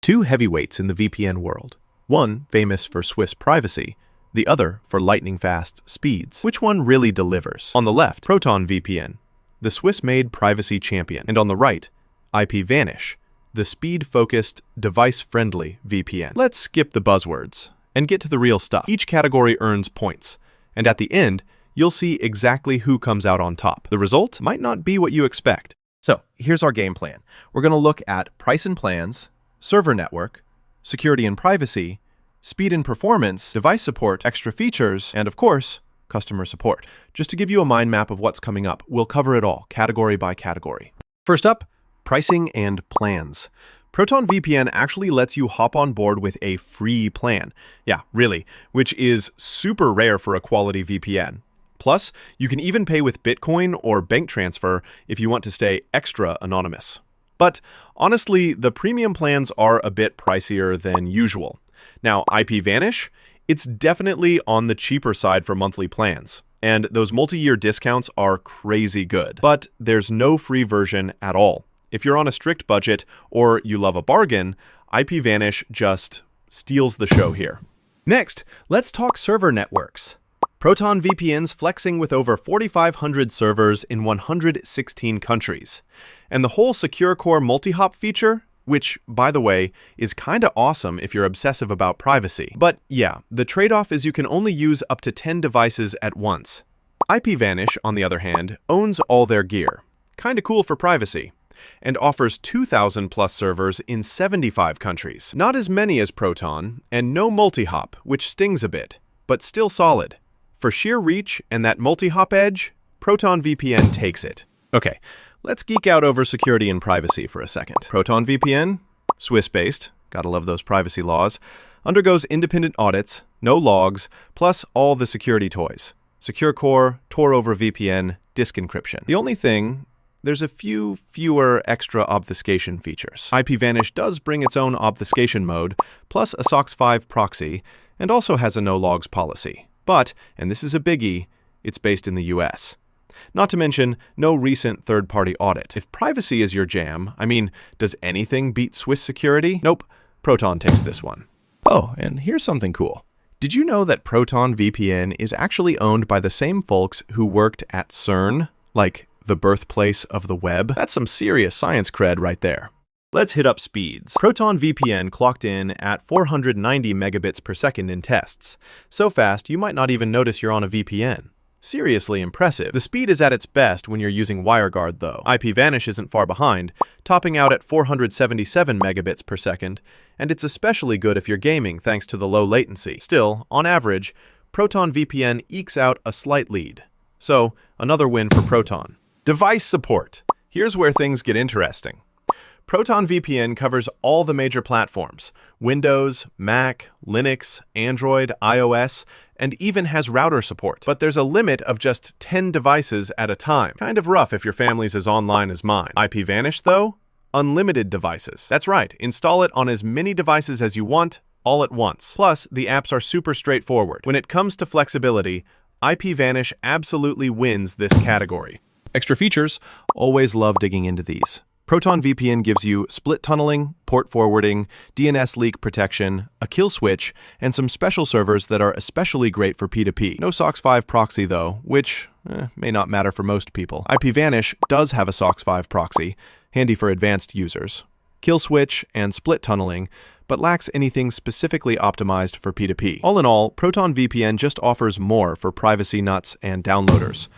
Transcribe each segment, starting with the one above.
Two heavyweights in the VPN world. One famous for Swiss privacy, the other for lightning-fast speeds. Which one really delivers? On the left, ProtonVPN, the Swiss-made privacy champion. And on the right, IPVanish, the speed-focused, device-friendly VPN. Let's skip the buzzwords and get to the real stuff. Each category earns points, and at the end, you'll see exactly who comes out on top. The result might not be what you expect. So here's our game plan. We're going to look at price and plans, server network, security and privacy, speed and performance, device support, extra features, and of course, customer support. Just to give you a mind map of what's coming up, we'll cover it all, category by category. First up, pricing and plans. ProtonVPN actually lets you hop on board with a free plan. Yeah, really, which is super rare for a quality VPN. Plus, you can even pay with Bitcoin or bank transfer if you want to stay extra anonymous. But honestly, the premium plans are a bit pricier than usual. Now, IPVanish, it's definitely on the cheaper side for monthly plans, and those multi-year discounts are crazy good. But there's no free version at all. If you're on a strict budget or you love a bargain, IPVanish just steals the show here. Next, let's talk server networks. ProtonVPN's flexing with over 4,500 servers in 116 countries. And the whole Secure Core multi-hop feature, which, by the way, is kinda awesome if you're obsessive about privacy. But yeah, the trade-off is you can only use up to 10 devices at once. IPVanish, on the other hand, owns all their gear. Kinda cool for privacy. And offers 2,000 plus servers in 75 countries. Not as many as Proton, and no multi-hop, which stings a bit, but still solid. For sheer reach and that multi-hop edge, ProtonVPN takes it. Okay, let's geek out over security and privacy for a second. ProtonVPN, Swiss-based, gotta love those privacy laws, undergoes independent audits, no logs, plus all the security toys. Secure Core, Tor over VPN, disk encryption. The only thing, there's a fewer extra obfuscation features. IPVanish does bring its own obfuscation mode, plus a SOC 5 proxy, and also has a no logs policy. But, and this is a biggie, it's based in the US. Not to mention, no recent third-party audit. If privacy is your jam, I mean, does anything beat Swiss security? Nope, Proton takes this one. Oh, and here's something cool. Did you know that ProtonVPN is actually owned by the same folks who worked at CERN, like the birthplace of the web? That's some serious science cred right there. Let's hit up speeds. ProtonVPN clocked in at 490 megabits per second in tests. So fast, you might not even notice you're on a VPN. Seriously impressive. The speed is at its best when you're using WireGuard, though. IPVanish isn't far behind, topping out at 477 megabits per second, and it's especially good if you're gaming thanks to the low latency. Still, on average, ProtonVPN ekes out a slight lead. So, another win for Proton. Device support. Here's where things get interesting. ProtonVPN covers all the major platforms: Windows, Mac, Linux, Android, iOS, and even has router support. But there's a limit of just 10 devices at a time. Kind of rough if your family's as online as mine. IPVanish, though? Unlimited devices. That's right, install it on as many devices as you want, all at once. Plus, the apps are super straightforward. When it comes to flexibility, IPVanish absolutely wins this category. Extra features, always love digging into these. ProtonVPN gives you split tunneling, port forwarding, DNS leak protection, a kill switch, and some special servers that are especially great for P2P. No SOC 5 proxy though, which may not matter for most people. IPVanish does have a SOC 5 proxy, handy for advanced users, kill switch, and split tunneling, but lacks anything specifically optimized for P2P. All in all, ProtonVPN just offers more for privacy nuts and downloaders.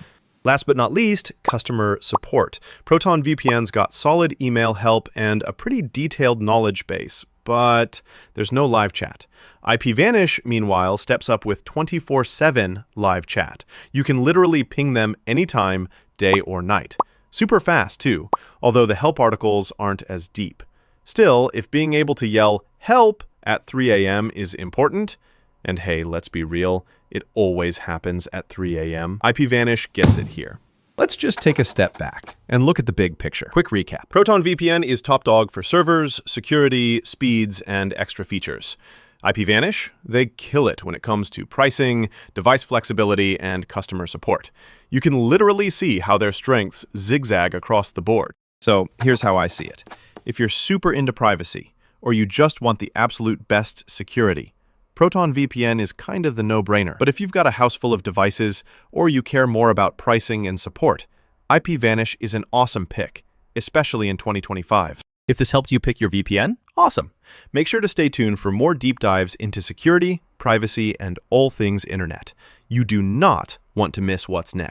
Last but not least, customer support. ProtonVPN's got solid email help and a pretty detailed knowledge base, but there's no live chat. IPVanish, meanwhile, steps up with 24/7 live chat. You can literally ping them anytime, day or night. Super fast, too, although the help articles aren't as deep. Still, if being able to yell, "Help!" at 3 a.m. is important, and hey, let's be real, it always happens at 3 a.m. IPVanish gets it here. Let's just take a step back and look at the big picture. Quick recap. ProtonVPN is top dog for servers, security, speeds, and extra features. IPVanish, they kill it when it comes to pricing, device flexibility, and customer support. You can literally see how their strengths zigzag across the board. So here's how I see it. If you're super into privacy, or you just want the absolute best security, ProtonVPN is kind of the no-brainer. But if you've got a house full of devices, or you care more about pricing and support, IPVanish is an awesome pick, especially in 2025. If this helped you pick your VPN, awesome. Make sure to stay tuned for more deep dives into security, privacy, and all things internet. You do not want to miss what's next.